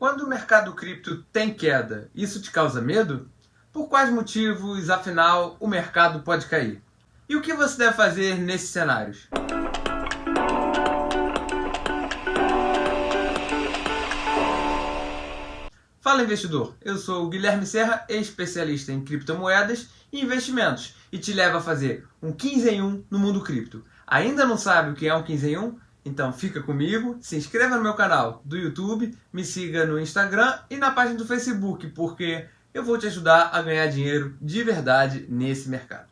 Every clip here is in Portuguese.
Quando o mercado cripto tem queda, isso te causa medo? Por quais motivos, afinal, o mercado pode cair? E o que você deve fazer nesses cenários? Fala, investidor! Eu sou o Guilherme Serra, especialista em criptomoedas e investimentos, e te levo a fazer um 15 em 1 no mundo cripto. Ainda não sabe o que é um 15 em 1? Então fica comigo, se inscreva no meu canal do YouTube, me siga no Instagram e na página do Facebook, porque eu vou te ajudar a ganhar dinheiro de verdade nesse mercado.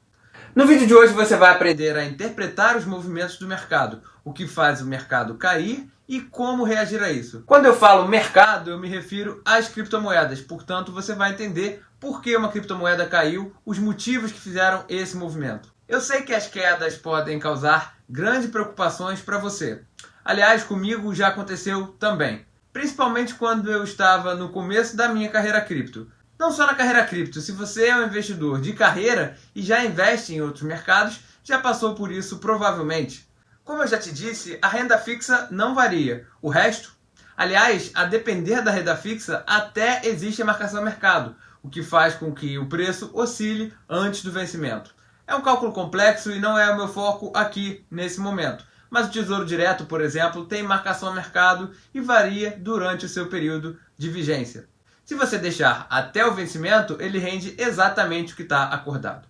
No vídeo de hoje você vai aprender a interpretar os movimentos do mercado, o que faz o mercado cair e como reagir a isso. Quando eu falo mercado, eu me refiro às criptomoedas, portanto você vai entender por que uma criptomoeda caiu, os motivos que fizeram esse movimento. Eu sei que as quedas podem causar grandes preocupações para você. Aliás, comigo já aconteceu também, principalmente quando eu estava no começo da minha carreira cripto. Não só na carreira cripto, se você é um investidor de carreira e já investe em outros mercados, já passou por isso provavelmente. Como eu já te disse, a renda fixa não varia. O resto, aliás, a depender da renda fixa, até existe a marcação mercado, o que faz com que o preço oscile antes do vencimento. É um cálculo complexo e não é o meu foco aqui nesse momento. Mas o Tesouro Direto, por exemplo, tem marcação a mercado e varia durante o seu período de vigência. Se você deixar até o vencimento, ele rende exatamente o que está acordado.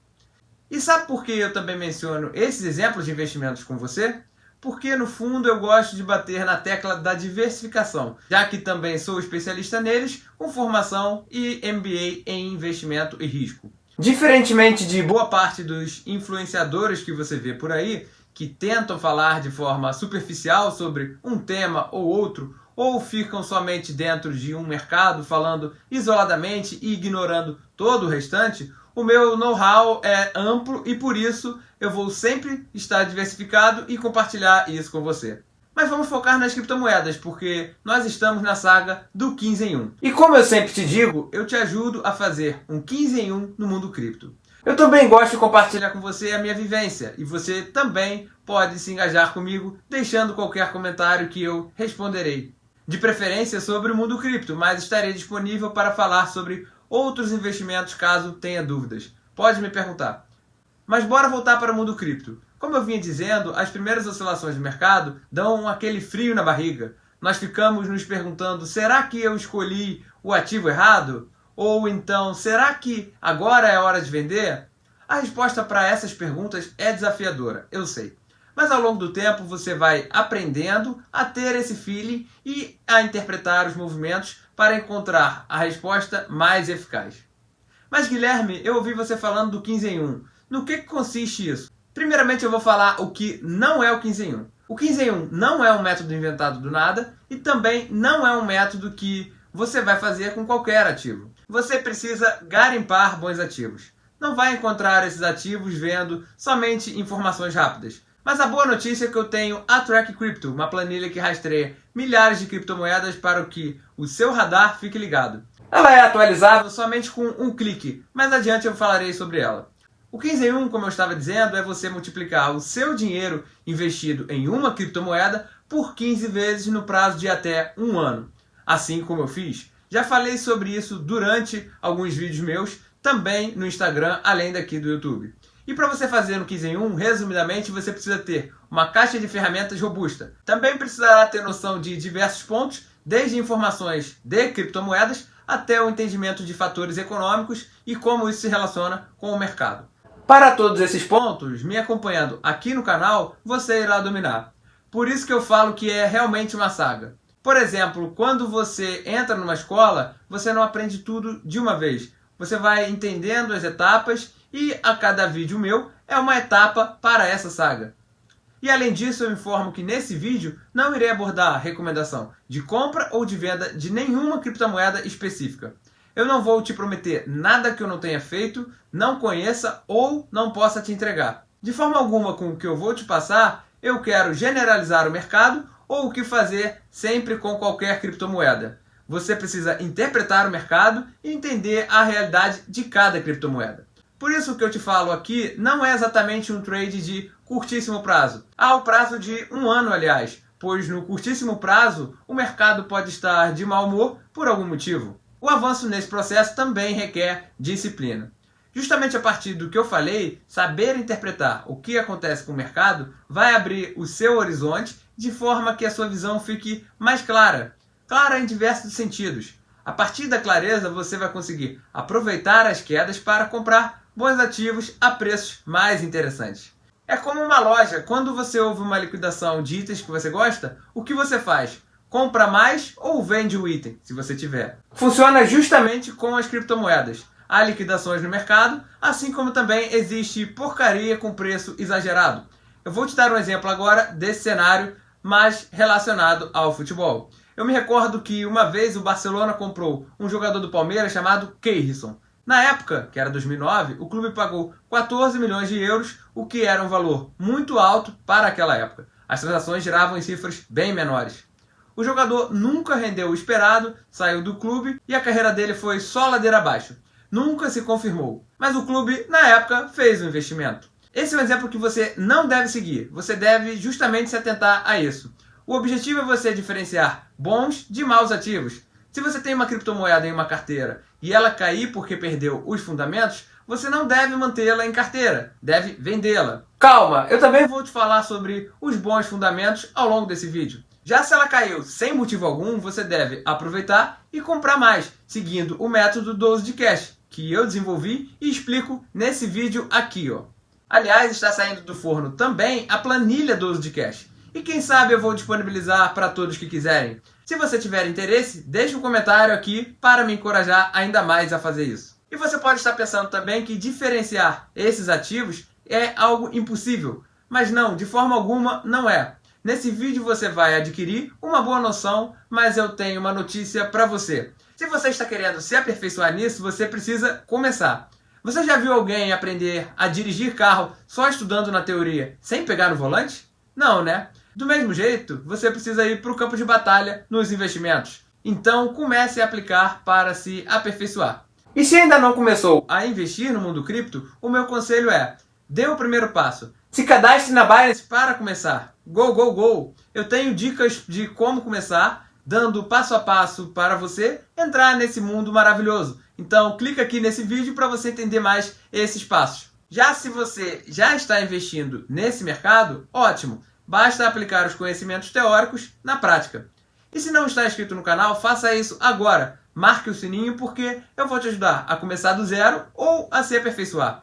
E sabe por que eu também menciono esses exemplos de investimentos com você? Porque, no fundo, eu gosto de bater na tecla da diversificação, já que também sou especialista neles, com formação e MBA em investimento e risco. Diferentemente de boa parte dos influenciadores que você vê por aí, que tentam falar de forma superficial sobre um tema ou outro, ou ficam somente dentro de um mercado falando isoladamente e ignorando todo o restante, o meu know-how é amplo e por isso eu vou sempre estar diversificado e compartilhar isso com você. Mas vamos focar nas criptomoedas, porque nós estamos na saga do 15 em 1. E como eu sempre te digo, eu te ajudo a fazer um 15 em 1 no mundo cripto. Eu também gosto de compartilhar com você a minha vivência, e você também pode se engajar comigo deixando qualquer comentário que eu responderei. De preferência sobre o mundo cripto, mas estarei disponível para falar sobre outros investimentos caso tenha dúvidas. Pode me perguntar. Mas bora voltar para o mundo cripto. Como eu vinha dizendo, as primeiras oscilações do mercado dão aquele frio na barriga. Nós ficamos nos perguntando, será que eu escolhi o ativo errado? Ou então, será que agora é a hora de vender? A resposta para essas perguntas é desafiadora, eu sei. Mas ao longo do tempo você vai aprendendo a ter esse feeling e a interpretar os movimentos para encontrar a resposta mais eficaz. Mas Guilherme, eu ouvi você falando do 15 em 1. No que consiste isso? Primeiramente eu vou falar o que não é o 15 em 1. O 15 em 1 não é um método inventado do nada e também não é um método que você vai fazer com qualquer ativo. Você precisa garimpar bons ativos. Não vai encontrar esses ativos vendo somente informações rápidas. Mas a boa notícia é que eu tenho a Track Crypto, uma planilha que rastreia milhares de criptomoedas para que o seu radar fique ligado. Ela é atualizável somente com um clique, mais adiante eu falarei sobre ela. O 15 em 1, como eu estava dizendo, é você multiplicar o seu dinheiro investido em uma criptomoeda por 15 vezes no prazo de até um ano. Assim como eu fiz. Já falei sobre isso durante alguns vídeos meus, também no Instagram, além daqui do YouTube. E para você fazer no 15 em 1, resumidamente, você precisa ter uma caixa de ferramentas robusta. Também precisará ter noção de diversos pontos, desde informações de criptomoedas até o entendimento de fatores econômicos e como isso se relaciona com o mercado. Para todos esses pontos, me acompanhando aqui no canal, você irá dominar. Por isso que eu falo que é realmente uma saga. Por exemplo, quando você entra numa escola, você não aprende tudo de uma vez. Você vai entendendo as etapas e a cada vídeo meu é uma etapa para essa saga. E além disso, eu informo que nesse vídeo não irei abordar a recomendação de compra ou de venda de nenhuma criptomoeda específica. Eu não vou te prometer nada que eu não tenha feito, não conheça ou não possa te entregar. De forma alguma, com o que eu vou te passar, eu quero generalizar o mercado ou o que fazer sempre com qualquer criptomoeda. Você precisa interpretar o mercado e entender a realidade de cada criptomoeda. Por isso que eu te falo aqui não é exatamente um trade de curtíssimo prazo. Há o prazo de um ano, aliás, pois no curtíssimo prazo o mercado pode estar de mau humor por algum motivo. O avanço nesse processo também requer disciplina. Justamente a partir do que eu falei, saber interpretar o que acontece com o mercado vai abrir o seu horizonte de forma que a sua visão fique mais clara em diversos sentidos. A partir da clareza, você vai conseguir aproveitar as quedas para comprar bons ativos a preços mais interessantes. É como uma loja, quando você ouve uma liquidação de itens que você gosta, o que você faz? Compra mais ou vende o item, se você tiver. Funciona justamente com as criptomoedas. Há liquidações no mercado, assim como também existe porcaria com preço exagerado. Eu vou te dar um exemplo agora desse cenário, mas relacionado ao futebol. Eu me recordo que uma vez o Barcelona comprou um jogador do Palmeiras chamado Keirson. Na época, que era 2009, o clube pagou 14 milhões de euros, o que era um valor muito alto para aquela época. As transações giravam em cifras bem menores. O jogador nunca rendeu o esperado, saiu do clube e a carreira dele foi só ladeira abaixo. Nunca se confirmou, mas o clube, na época, fez o investimento. Esse é um exemplo que você não deve seguir, você deve justamente se atentar a isso. O objetivo é você diferenciar bons de maus ativos. Se você tem uma criptomoeda em uma carteira e ela cair porque perdeu os fundamentos, você não deve mantê-la em carteira, deve vendê-la. Calma, eu também vou te falar sobre os bons fundamentos ao longo desse vídeo. Já se ela caiu sem motivo algum, você deve aproveitar e comprar mais, seguindo o método 12 de cash, que eu desenvolvi e explico nesse vídeo aqui, ó. Aliás, está saindo do forno também a planilha 12 de cash. E quem sabe eu vou disponibilizar para todos que quiserem. Se você tiver interesse, deixe um comentário aqui para me encorajar ainda mais a fazer isso. E você pode estar pensando também que diferenciar esses ativos é algo impossível. Mas não, de forma alguma não é. Nesse vídeo você vai adquirir uma boa noção, mas eu tenho uma notícia para você. Se você está querendo se aperfeiçoar nisso, você precisa começar. Você já viu alguém aprender a dirigir carro só estudando na teoria, sem pegar no volante? Não, né? Do mesmo jeito, você precisa ir para o campo de batalha nos investimentos. Então, comece a aplicar para se aperfeiçoar. E se ainda não começou a investir no mundo cripto, o meu conselho é: dê o primeiro passo. Se cadastre na Binance para começar. Go, go, go! Eu tenho dicas de como começar, dando passo a passo para você entrar nesse mundo maravilhoso. Então, clica aqui nesse vídeo para você entender mais esses passos. Já se você já está investindo nesse mercado, ótimo! Basta aplicar os conhecimentos teóricos na prática. E se não está inscrito no canal, faça isso agora. Marque o sininho porque eu vou te ajudar a começar do zero ou a se aperfeiçoar.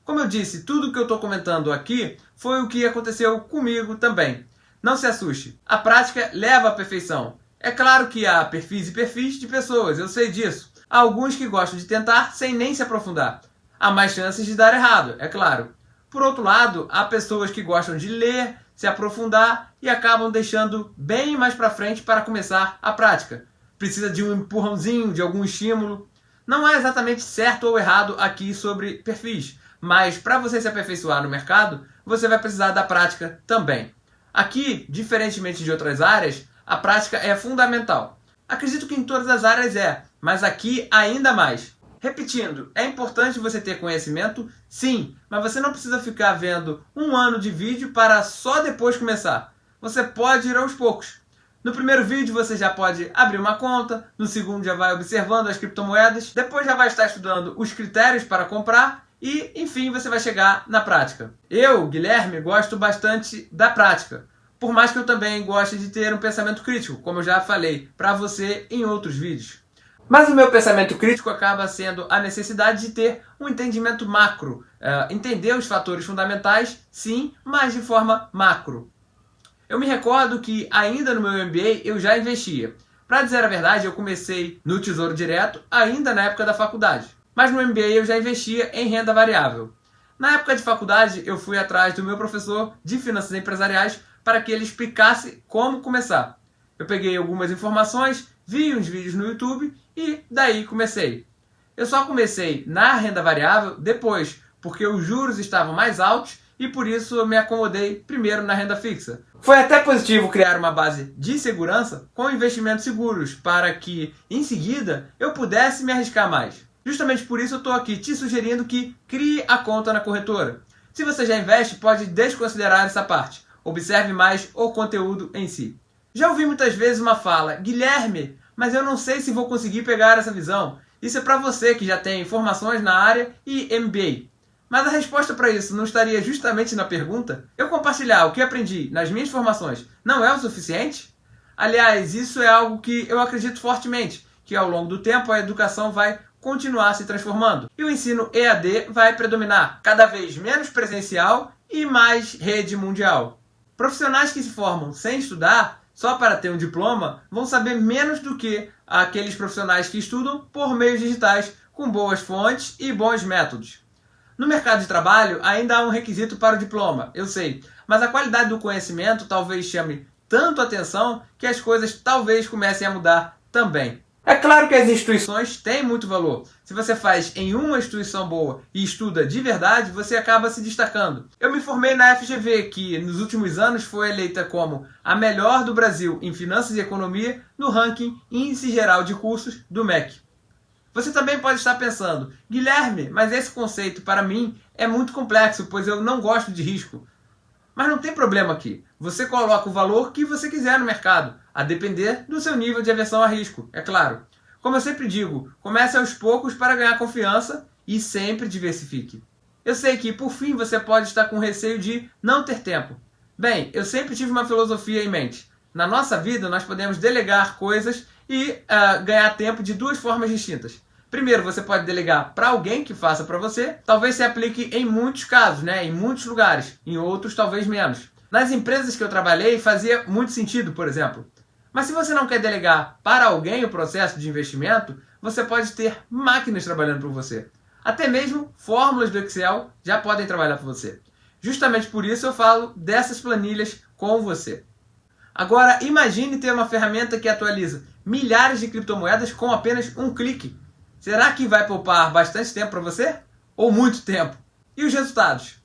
Como eu disse, tudo que eu estou comentando aqui foi o que aconteceu comigo também. Não se assuste, a prática leva à perfeição. É claro que há perfis e perfis de pessoas, eu sei disso. Há alguns que gostam de tentar sem nem se aprofundar. Há mais chances de dar errado, é claro. Por outro lado, há pessoas que gostam de ler, se aprofundar e acabam deixando bem mais para frente para começar a prática. Precisa de um empurrãozinho, de algum estímulo. Não há exatamente certo ou errado aqui sobre perfis, mas para você se aperfeiçoar no mercado, você vai precisar da prática também. Aqui, diferentemente de outras áreas, a prática é fundamental. Acredito que em todas as áreas é, mas aqui ainda mais. Repetindo, é importante você ter conhecimento, sim, mas você não precisa ficar vendo um ano de vídeo para só depois começar. Você pode ir aos poucos. No primeiro vídeo você já pode abrir uma conta, no segundo já vai observando as criptomoedas, depois já vai estar estudando os critérios para comprar e, enfim, você vai chegar na prática. Eu, Guilherme, gosto bastante da prática, por mais que eu também goste de ter um pensamento crítico, como eu já falei para você em outros vídeos. Mas o meu pensamento crítico acaba sendo a necessidade de ter um entendimento macro. Entender os fatores fundamentais, sim, mas de forma macro. Eu me recordo que ainda no meu MBA eu já investia. Para dizer a verdade, eu comecei no Tesouro Direto ainda na época da faculdade. Mas no MBA eu já investia em renda variável. Na época de faculdade eu fui atrás do meu professor de finanças empresariais para que ele explicasse como começar. Eu peguei algumas informações, vi uns vídeos no YouTube e daí comecei. Eu só comecei na renda variável depois, porque os juros estavam mais altos e por isso eu me acomodei primeiro na renda fixa. Foi até positivo criar uma base de segurança com investimentos seguros para que, em seguida, eu pudesse me arriscar mais. Justamente por isso eu estou aqui te sugerindo que crie a conta na corretora. Se você já investe, pode desconsiderar essa parte. Observe mais o conteúdo em si. Já ouvi muitas vezes uma fala: Guilherme, mas eu não sei se vou conseguir pegar essa visão. Isso é para você que já tem formações na área e MBA. Mas a resposta para isso não estaria justamente na pergunta? Eu compartilhar o que aprendi nas minhas formações não é o suficiente? Aliás, isso é algo que eu acredito fortemente, que ao longo do tempo a educação vai continuar se transformando. E o ensino EAD vai predominar, cada vez menos presencial e mais rede mundial. Profissionais que se formam sem estudar, só para ter um diploma, vão saber menos do que aqueles profissionais que estudam por meios digitais, com boas fontes e bons métodos. No mercado de trabalho, ainda há um requisito para o diploma, eu sei, mas a qualidade do conhecimento talvez chame tanto atenção que as coisas talvez comecem a mudar também. É claro que as instituições têm muito valor. Se você faz em uma instituição boa e estuda de verdade, você acaba se destacando. Eu me formei na FGV, que nos últimos anos foi eleita como a melhor do Brasil em Finanças e Economia no ranking Índice Geral de Cursos do MEC. Você também pode estar pensando: Guilherme, mas esse conceito para mim é muito complexo, pois eu não gosto de risco. Mas não tem problema aqui. Você coloca o valor que você quiser no mercado, a depender do seu nível de aversão a risco, é claro. Como eu sempre digo, comece aos poucos para ganhar confiança e sempre diversifique. Eu sei que, por fim, você pode estar com receio de não ter tempo. Bem, eu sempre tive uma filosofia em mente. Na nossa vida, nós podemos delegar coisas e ganhar tempo de duas formas distintas. Primeiro, você pode delegar para alguém que faça para você. Talvez se aplique em muitos casos, em muitos lugares. Em outros, talvez menos. Nas empresas que eu trabalhei, fazia muito sentido, por exemplo. Mas se você não quer delegar para alguém o processo de investimento, você pode ter máquinas trabalhando por você. Até mesmo fórmulas do Excel já podem trabalhar por você. Justamente por isso eu falo dessas planilhas com você. Agora, imagine ter uma ferramenta que atualiza milhares de criptomoedas com apenas um clique. Será que vai poupar bastante tempo para você? Ou muito tempo? E os resultados?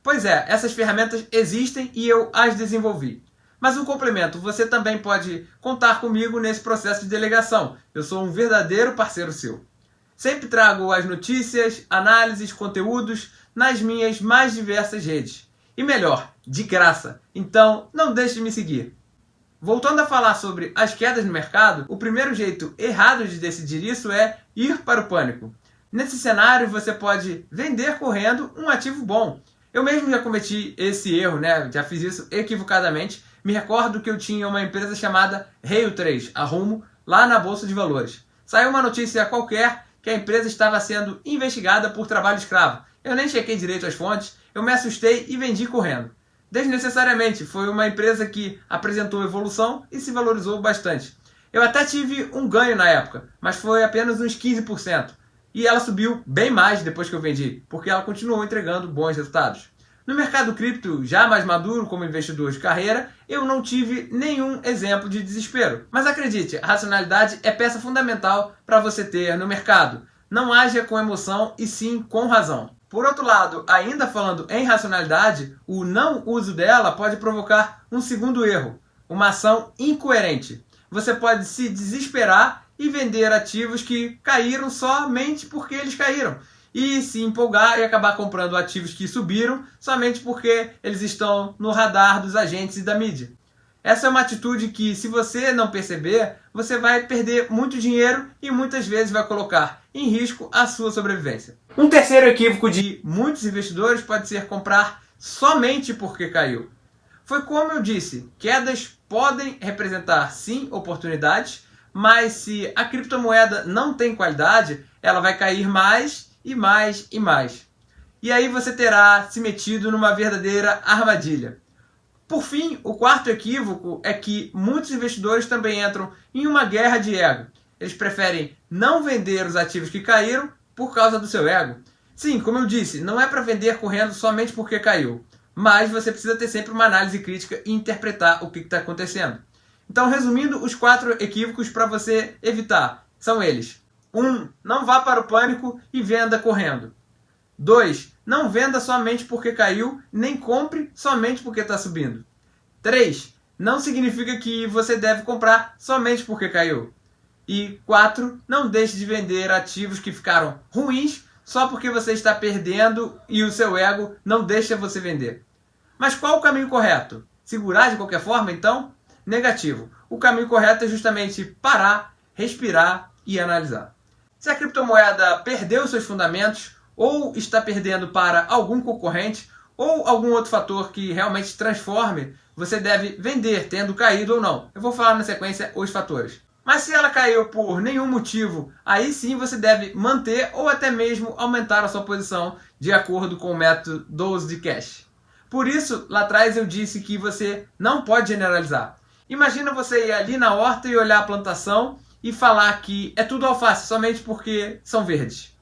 Pois é, essas ferramentas existem e eu as desenvolvi. Mas um complemento, você também pode contar comigo nesse processo de delegação. Eu sou um verdadeiro parceiro seu. Sempre trago as notícias, análises, conteúdos nas minhas mais diversas redes. E melhor, de graça. Então, não deixe de me seguir. Voltando a falar sobre as quedas no mercado, o primeiro jeito errado de decidir isso é ir para o pânico. Nesse cenário, você pode vender correndo um ativo bom. Eu mesmo já cometi esse erro, Já fiz isso equivocadamente. Me recordo que eu tinha uma empresa chamada Rail 3, a Rumo, lá na Bolsa de Valores. Saiu uma notícia qualquer que a empresa estava sendo investigada por trabalho escravo. Eu nem chequei direito as fontes, eu me assustei e vendi correndo. Desnecessariamente, foi uma empresa que apresentou evolução e se valorizou bastante. Eu até tive um ganho na época, mas foi apenas uns 15%. E ela subiu bem mais depois que eu vendi, porque ela continuou entregando bons resultados. No mercado cripto, já mais maduro como investidor de carreira, eu não tive nenhum exemplo de desespero. Mas acredite, a racionalidade é peça fundamental para você ter no mercado. Não haja com emoção e sim com razão. Por outro lado, ainda falando em racionalidade, o não uso dela pode provocar um segundo erro, uma ação incoerente. Você pode se desesperar e vender ativos que caíram somente porque eles caíram, e se empolgar e acabar comprando ativos que subiram somente porque eles estão no radar dos agentes e da mídia. Essa é uma atitude que, se você não perceber, você vai perder muito dinheiro e muitas vezes vai colocar em risco a sua sobrevivência. Um terceiro equívoco de muitos investidores pode ser comprar somente porque caiu. Foi como eu disse, quedas podem representar sim oportunidades, mas se a criptomoeda não tem qualidade, ela vai cair mais e mais e mais. E aí você terá se metido numa verdadeira armadilha. Por fim, o quarto equívoco é que muitos investidores também entram em uma guerra de ego. Eles preferem não vender os ativos que caíram por causa do seu ego. Sim, como eu disse, não é para vender correndo somente porque caiu. Mas você precisa ter sempre uma análise crítica e interpretar o que está acontecendo. Então, resumindo, os 4 equívocos para você evitar são eles. 1. Não vá para o pânico e venda correndo. 2. Não venda somente porque caiu, nem compre somente porque está subindo. 3. Não significa que você deve comprar somente porque caiu. E 4. Não deixe de vender ativos que ficaram ruins só porque você está perdendo e o seu ego não deixa você vender. Mas qual o caminho correto? Segurar de qualquer forma, então? Negativo. O caminho correto é justamente parar, respirar e analisar. Se a criptomoeda perdeu seus fundamentos, ou está perdendo para algum concorrente, ou algum outro fator que realmente transforme, você deve vender, tendo caído ou não. Eu vou falar na sequência os fatores. Mas se ela caiu por nenhum motivo, aí sim você deve manter ou até mesmo aumentar a sua posição de acordo com o método 12 de cash. Por isso, lá atrás eu disse que você não pode generalizar. Imagina você ir ali na horta e olhar a plantação e falar que é tudo alface somente porque são verdes.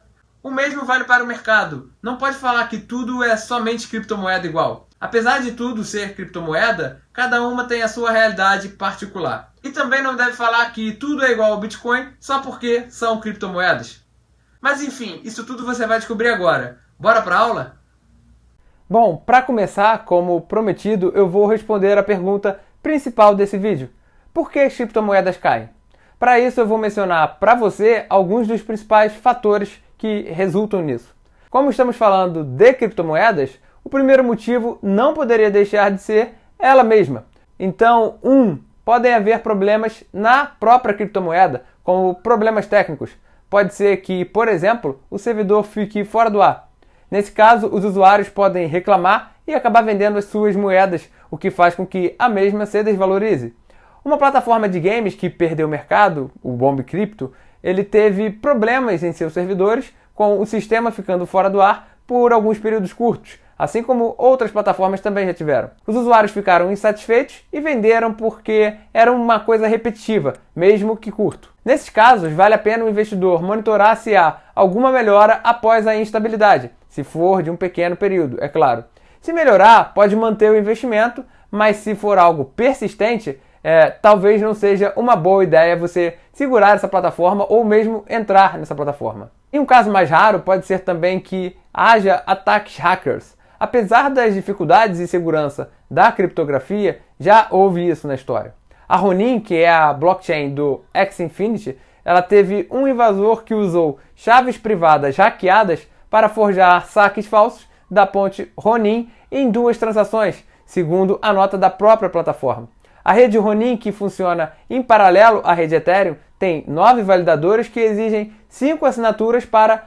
O mesmo vale para o mercado. Não pode falar que tudo é somente criptomoeda igual. Apesar de tudo ser criptomoeda, cada uma tem a sua realidade particular. E também não deve falar que tudo é igual ao Bitcoin só porque são criptomoedas. Mas enfim, isso tudo você vai descobrir agora. Bora para a aula? Bom, para começar, como prometido, eu vou responder a pergunta principal desse vídeo. Por que as criptomoedas caem? Para isso eu vou mencionar para você alguns dos principais fatores que resultam nisso. Como estamos falando de criptomoedas, o primeiro motivo não poderia deixar de ser ela mesma. Então, podem haver problemas na própria criptomoeda, como problemas técnicos. Pode ser que, por exemplo, o servidor fique fora do ar. Nesse caso, os usuários podem reclamar e acabar vendendo as suas moedas, o que faz com que a mesma se desvalorize. Uma plataforma de games que perdeu o mercado, o Bomb Crypto, ele teve problemas em seus servidores, com o sistema ficando fora do ar por alguns períodos curtos, assim como outras plataformas também já tiveram. Os usuários ficaram insatisfeitos e venderam porque era uma coisa repetitiva, mesmo que curto. Nesses casos, vale a pena o investidor monitorar se há alguma melhora após a instabilidade, se for de um pequeno período, é claro. Se melhorar, pode manter o investimento, mas se for algo persistente, talvez não seja uma boa ideia você segurar essa plataforma ou mesmo entrar nessa plataforma. Em um caso mais raro, pode ser também que haja ataques hackers. Apesar das dificuldades e segurança da criptografia, já houve isso na história. A Ronin, que é a blockchain do Axie Infinity, ela teve um invasor que usou chaves privadas hackeadas para forjar saques falsos da ponte Ronin em 2 transações, segundo a nota da própria plataforma. A rede Ronin, que funciona em paralelo à rede Ethereum, tem 9 validadores que exigem 5 assinaturas para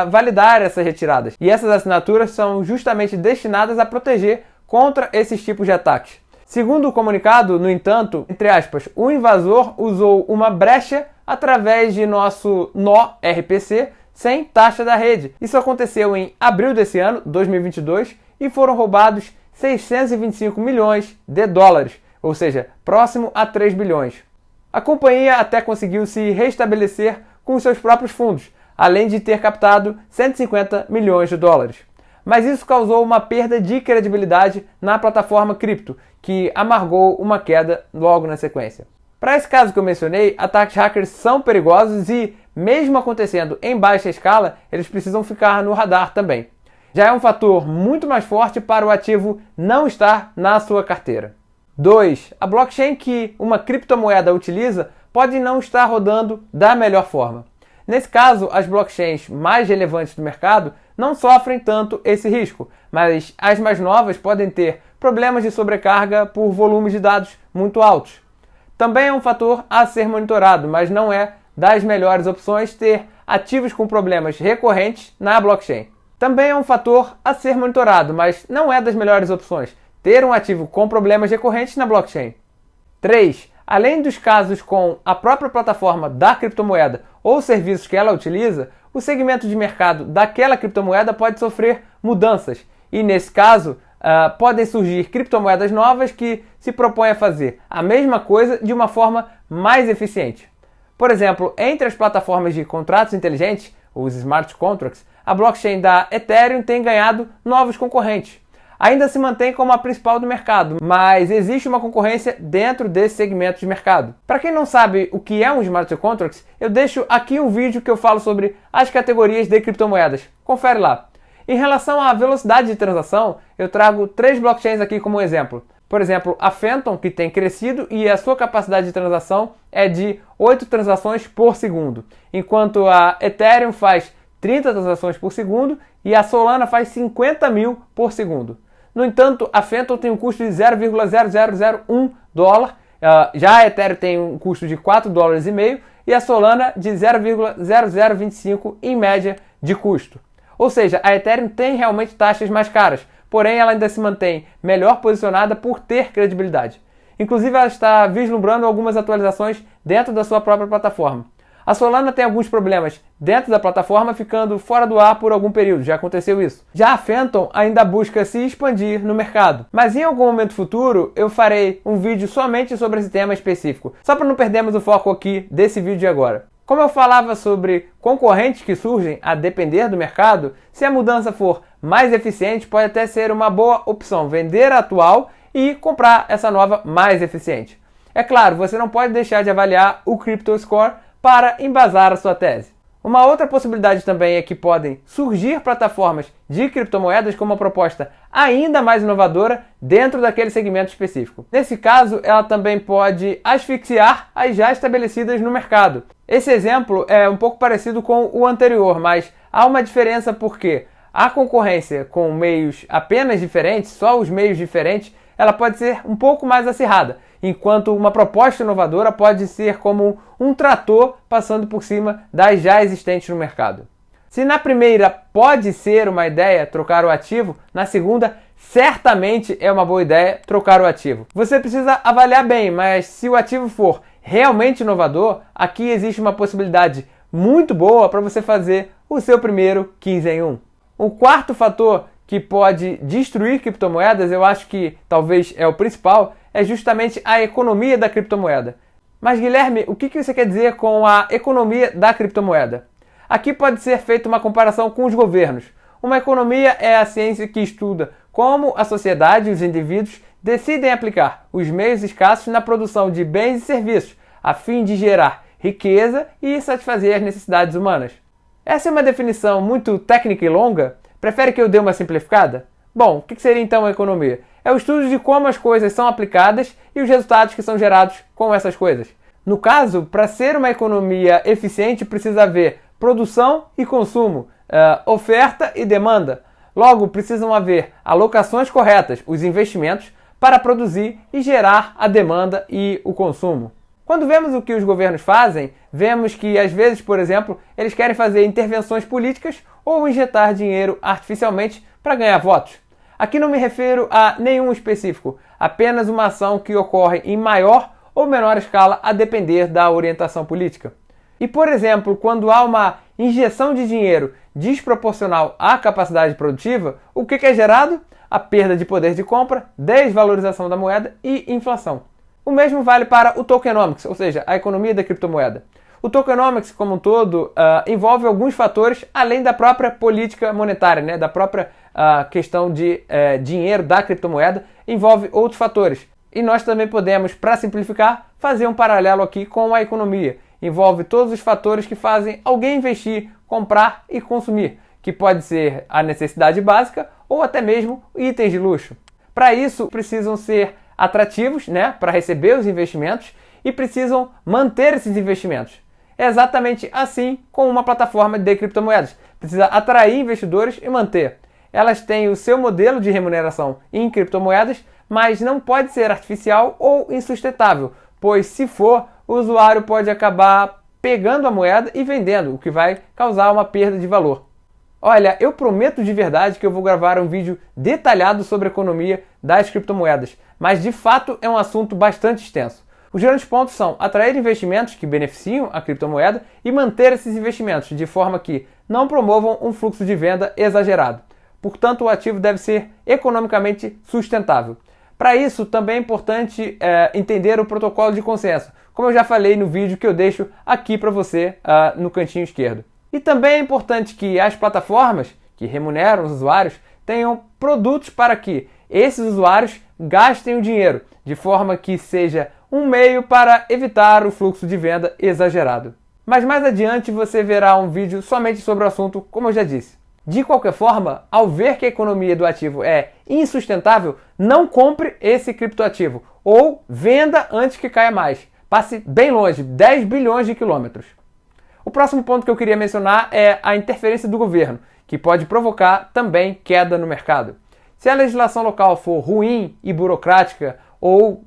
validar essas retiradas. E essas assinaturas são justamente destinadas a proteger contra esses tipos de ataques. Segundo o comunicado, no entanto, entre aspas, o invasor usou uma brecha através de nosso nó RPC sem taxa da rede. Isso aconteceu em abril desse ano, 2022, e foram roubados 625 milhões de dólares, ou seja, próximo a 3 bilhões. A companhia até conseguiu se restabelecer com os seus próprios fundos, além de ter captado 150 milhões de dólares. Mas isso causou uma perda de credibilidade na plataforma cripto, que amargou uma queda logo na sequência. Para esse caso que eu mencionei, ataques hackers são perigosos e, mesmo acontecendo em baixa escala, eles precisam ficar no radar também. Já é um fator muito mais forte para o ativo não estar na sua carteira. 2. A blockchain que uma criptomoeda utiliza pode não estar rodando da melhor forma. Nesse caso, as blockchains mais relevantes do mercado não sofrem tanto esse risco, mas as mais novas podem ter problemas de sobrecarga por volumes de dados muito altos. Também é um fator a ser monitorado, mas não é das melhores opções ter ativos com problemas recorrentes na blockchain. Também é um fator a ser monitorado, mas não é das melhores opções ter um ativo com problemas recorrentes na blockchain. 3. Além dos casos com a própria plataforma da criptomoeda ou serviços que ela utiliza, o segmento de mercado daquela criptomoeda pode sofrer mudanças e, nesse caso, podem surgir criptomoedas novas que se propõem a fazer a mesma coisa de uma forma mais eficiente. Por exemplo, entre as plataformas de contratos inteligentes, os smart contracts, a blockchain da Ethereum tem ganhado novos concorrentes. Ainda se mantém como a principal do mercado, mas existe uma concorrência dentro desse segmento de mercado. Para quem não sabe o que é um Smart Contract, eu deixo aqui um vídeo que eu falo sobre as categorias de criptomoedas. Confere lá. Em relação à velocidade de transação, eu trago 3 blockchains aqui como exemplo. Por exemplo, a Phantom, que tem crescido e a sua capacidade de transação é de 8 transações por segundo, enquanto a Ethereum faz 30 transações por segundo e a Solana faz 50 mil por segundo. No entanto, a Phantom tem um custo de 0,0001 dólar, já a Ethereum tem um custo de 4,5 dólares e a Solana de 0,0025 em média de custo. Ou seja, a Ethereum tem realmente taxas mais caras, porém ela ainda se mantém melhor posicionada por ter credibilidade. Inclusive ela está vislumbrando algumas atualizações dentro da sua própria plataforma. A Solana tem alguns problemas dentro da plataforma, ficando fora do ar por algum período, já aconteceu isso. Já a Phantom ainda busca se expandir no mercado, mas em algum momento futuro eu farei um vídeo somente sobre esse tema específico, só para não perdermos o foco aqui desse vídeo de agora. Como eu falava sobre concorrentes que surgem a depender do mercado, se a mudança for mais eficiente, pode até ser uma boa opção vender a atual e comprar essa nova mais eficiente. É claro, você não pode deixar de avaliar o Crypto Score para embasar a sua tese. Uma outra possibilidade também é que podem surgir plataformas de criptomoedas com uma proposta ainda mais inovadora dentro daquele segmento específico. Nesse caso, ela também pode asfixiar as já estabelecidas no mercado. Esse exemplo é um pouco parecido com o anterior, mas há uma diferença porque a concorrência com meios apenas diferentes, só os meios diferentes, ela pode ser um pouco mais acirrada, enquanto uma proposta inovadora pode ser como um trator passando por cima das já existentes no mercado. Se na primeira pode ser uma ideia trocar o ativo, na segunda certamente é uma boa ideia trocar o ativo. Você precisa avaliar bem, mas se o ativo for realmente inovador, aqui existe uma possibilidade muito boa para você fazer o seu primeiro 15 em 1. O quarto fator que pode destruir criptomoedas, eu acho que talvez é o principal, é justamente a economia da criptomoeda. Mas Guilherme, o que você quer dizer com a economia da criptomoeda? Aqui pode ser feita uma comparação com os governos. Uma economia é a ciência que estuda como a sociedade e os indivíduos decidem aplicar os meios escassos na produção de bens e serviços, a fim de gerar riqueza e satisfazer as necessidades humanas. Essa é uma definição muito técnica e longa. Prefere que eu dê uma simplificada? Bom, o que seria então a economia? É o estudo de como as coisas são aplicadas e os resultados que são gerados com essas coisas. No caso, para ser uma economia eficiente, precisa haver produção e consumo, oferta e demanda. Logo, precisam haver alocações corretas, os investimentos, para produzir e gerar a demanda e o consumo. Quando vemos o que os governos fazem, vemos que, às vezes, por exemplo, eles querem fazer intervenções políticas ou injetar dinheiro artificialmente para ganhar votos. Aqui não me refiro a nenhum específico, apenas uma ação que ocorre em maior ou menor escala a depender da orientação política. E, por exemplo, quando há uma injeção de dinheiro desproporcional à capacidade produtiva, o que é gerado? A perda de poder de compra, desvalorização da moeda e inflação. O mesmo vale para o tokenomics, ou seja, a economia da criptomoeda. O tokenomics, como um todo, envolve alguns fatores além da própria política monetária, né? Da própria questão de dinheiro da criptomoeda, envolve outros fatores. E nós também podemos, para simplificar, fazer um paralelo aqui com a economia. Envolve todos os fatores que fazem alguém investir, comprar e consumir, que pode ser a necessidade básica ou até mesmo itens de luxo. Para isso, precisam ser atrativos, né, para receber os investimentos e precisam manter esses investimentos. É exatamente assim com uma plataforma de criptomoedas. Precisa atrair investidores e manter. Elas têm o seu modelo de remuneração em criptomoedas, mas não pode ser artificial ou insustentável, pois se for, o usuário pode acabar pegando a moeda e vendendo, o que vai causar uma perda de valor. Olha, eu prometo de verdade que eu vou gravar um vídeo detalhado sobre a economia das criptomoedas, mas de fato é um assunto bastante extenso. Os grandes pontos são atrair investimentos que beneficiam a criptomoeda e manter esses investimentos de forma que não promovam um fluxo de venda exagerado. Portanto, o ativo deve ser economicamente sustentável. Para isso, também é importante entender o protocolo de consenso, como eu já falei no vídeo que eu deixo aqui para você no cantinho esquerdo. E também é importante que as plataformas que remuneram os usuários tenham produtos para que esses usuários gastem o dinheiro, de forma que seja um meio para evitar o fluxo de venda exagerado. Mas mais adiante você verá um vídeo somente sobre o assunto, como eu já disse. De qualquer forma, ao ver que a economia do ativo é insustentável, não compre esse criptoativo ou venda antes que caia mais. Passe bem longe, 10 bilhões de quilômetros. O próximo ponto que eu queria mencionar é a interferência do governo, que pode provocar também queda no mercado. Se a legislação local for ruim e burocrática, ou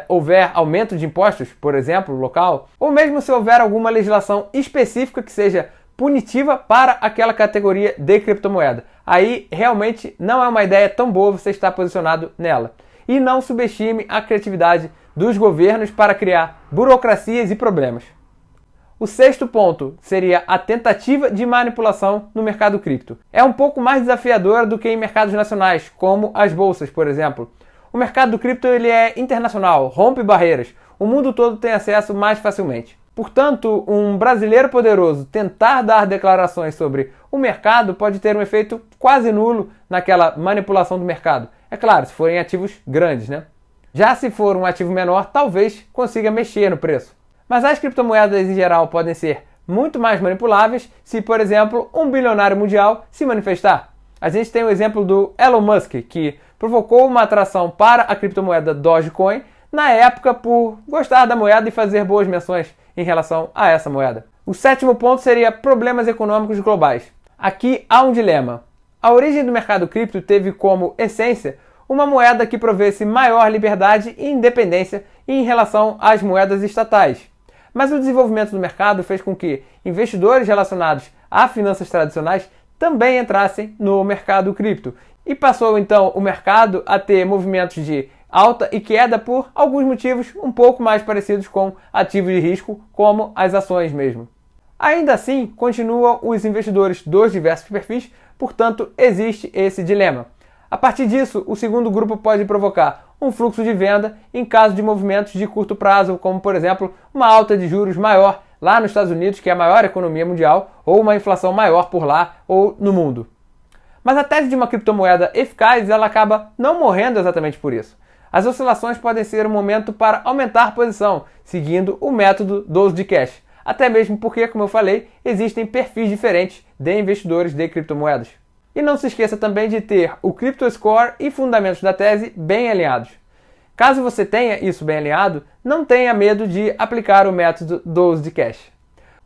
houver aumento de impostos, por exemplo, local, ou mesmo se houver alguma legislação específica que seja punitiva para aquela categoria de criptomoeda, aí realmente não é uma ideia tão boa você estar posicionado nela. E não subestime a criatividade dos governos para criar burocracias e problemas. O sexto ponto seria a tentativa de manipulação no mercado cripto. É um pouco mais desafiador do que em mercados nacionais, como as bolsas, por exemplo. O mercado do cripto ele é internacional, rompe barreiras. O mundo todo tem acesso mais facilmente. Portanto, um brasileiro poderoso tentar dar declarações sobre o mercado pode ter um efeito quase nulo naquela manipulação do mercado. É claro, se forem ativos grandes, né? Já se for um ativo menor, talvez consiga mexer no preço. Mas as criptomoedas em geral podem ser muito mais manipuláveis se, por exemplo, um bilionário mundial se manifestar. A gente tem o exemplo do Elon Musk, que provocou uma atração para a criptomoeda Dogecoin na época por gostar da moeda e fazer boas menções em relação a essa moeda. O sétimo ponto seria problemas econômicos globais. Aqui há um dilema. A origem do mercado cripto teve como essência uma moeda que provesse maior liberdade e independência em relação às moedas estatais. Mas o desenvolvimento do mercado fez com que investidores relacionados a finanças tradicionais também entrassem no mercado cripto. E passou então o mercado a ter movimentos de alta e queda por alguns motivos um pouco mais parecidos com ativos de risco, como as ações mesmo. Ainda assim, continuam os investidores dos diversos perfis, portanto existe esse dilema. A partir disso, o segundo grupo pode provocar um fluxo de venda em caso de movimentos de curto prazo, como por exemplo uma alta de juros maior lá nos Estados Unidos, que é a maior economia mundial, ou uma inflação maior por lá ou no mundo. Mas a tese de uma criptomoeda eficaz, ela acaba não morrendo exatamente por isso. As oscilações podem ser um momento para aumentar a posição, seguindo o método 12 de cash. Até mesmo porque, como eu falei, existem perfis diferentes de investidores de criptomoedas. E não se esqueça também de ter o Crypto Score e fundamentos da tese bem alinhados. Caso você tenha isso bem alinhado, não tenha medo de aplicar o método 12 de cash.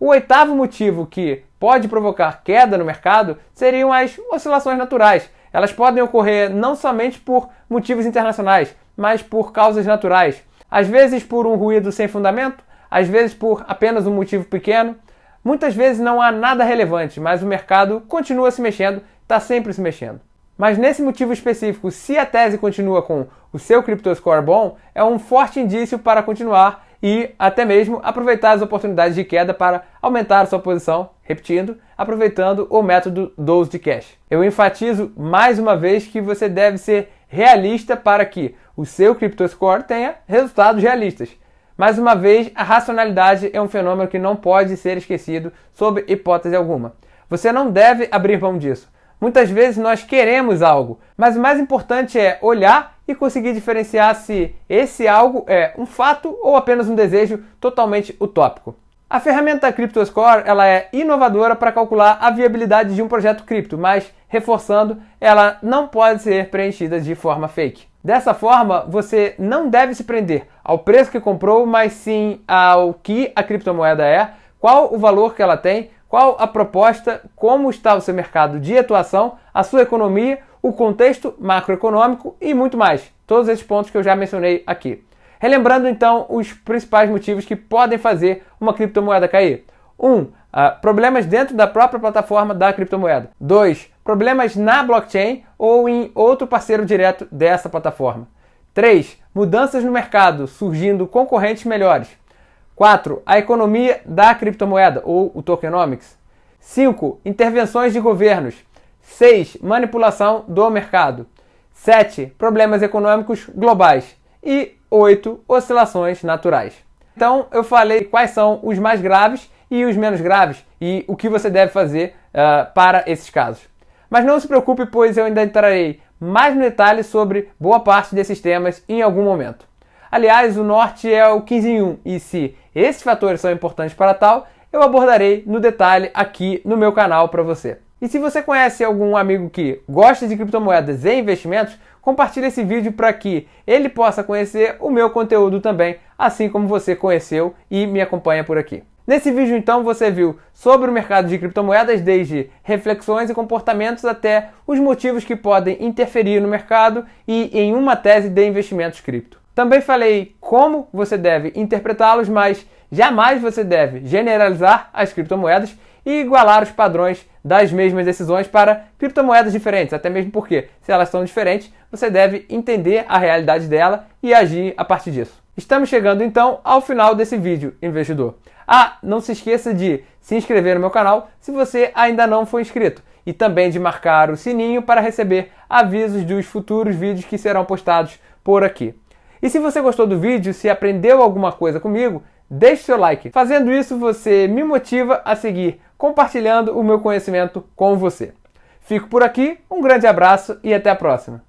O oitavo motivo que pode provocar queda no mercado seriam as oscilações naturais. Elas podem ocorrer não somente por motivos internacionais, mas por causas naturais. Às vezes por um ruído sem fundamento, às vezes por apenas um motivo pequeno. Muitas vezes não há nada relevante, mas o mercado continua se mexendo, está sempre se mexendo. Mas nesse motivo específico, se a tese continua com o seu Crypto Score bom, é um forte indício para continuar e até mesmo aproveitar as oportunidades de queda para aumentar a sua posição, repetindo, aproveitando o método 12 de cash. Eu enfatizo mais uma vez que você deve ser realista para que o seu Crypto Score tenha resultados realistas. Mais uma vez, a racionalidade é um fenômeno que não pode ser esquecido sob hipótese alguma. Você não deve abrir mão disso. Muitas vezes nós queremos algo, mas o mais importante é olhar e conseguir diferenciar se esse algo é um fato ou apenas um desejo totalmente utópico. A ferramenta Crypto Score ela é inovadora para calcular a viabilidade de um projeto cripto, mas, reforçando, ela não pode ser preenchida de forma fake. Dessa forma, você não deve se prender ao preço que comprou, mas sim ao que a criptomoeda é, qual o valor que ela tem, qual a proposta, como está o seu mercado de atuação, a sua economia, o contexto macroeconômico e muito mais. Todos esses pontos que eu já mencionei aqui. Relembrando então os principais motivos que podem fazer uma criptomoeda cair. 1. Problemas dentro da própria plataforma da criptomoeda. 2. Problemas na blockchain ou em outro parceiro direto dessa plataforma. 3. Mudanças no mercado, surgindo concorrentes melhores. 4. A economia da criptomoeda, ou o tokenomics. 5. Intervenções de governos. 6. Manipulação do mercado. 7. Problemas econômicos globais. E 8. Oscilações naturais. Então, eu falei quais são os mais graves e os menos graves e o que você deve fazer para esses casos. Mas não se preocupe, pois eu ainda entrarei mais no detalhe sobre boa parte desses temas em algum momento. Aliás, o norte é o 15 em 1 e se esses fatores são importantes para tal, eu abordarei no detalhe aqui no meu canal para você. E se você conhece algum amigo que gosta de criptomoedas e investimentos, compartilhe esse vídeo para que ele possa conhecer o meu conteúdo também, assim como você conheceu e me acompanha por aqui. Nesse vídeo, então, você viu sobre o mercado de criptomoedas, desde reflexões e comportamentos até os motivos que podem interferir no mercado e em uma tese de investimentos cripto. Também falei como você deve interpretá-los, mas jamais você deve generalizar as criptomoedas e igualar os padrões das mesmas decisões para criptomoedas diferentes, até mesmo porque, se elas são diferentes, você deve entender a realidade dela e agir a partir disso. Estamos chegando então ao final desse vídeo, investidor. Não se esqueça de se inscrever no meu canal se você ainda não for inscrito e também de marcar o sininho para receber avisos dos futuros vídeos que serão postados por aqui. E se você gostou do vídeo, se aprendeu alguma coisa comigo, deixe seu like. Fazendo isso, você me motiva a seguir compartilhando o meu conhecimento com você. Fico por aqui, um grande abraço e até a próxima.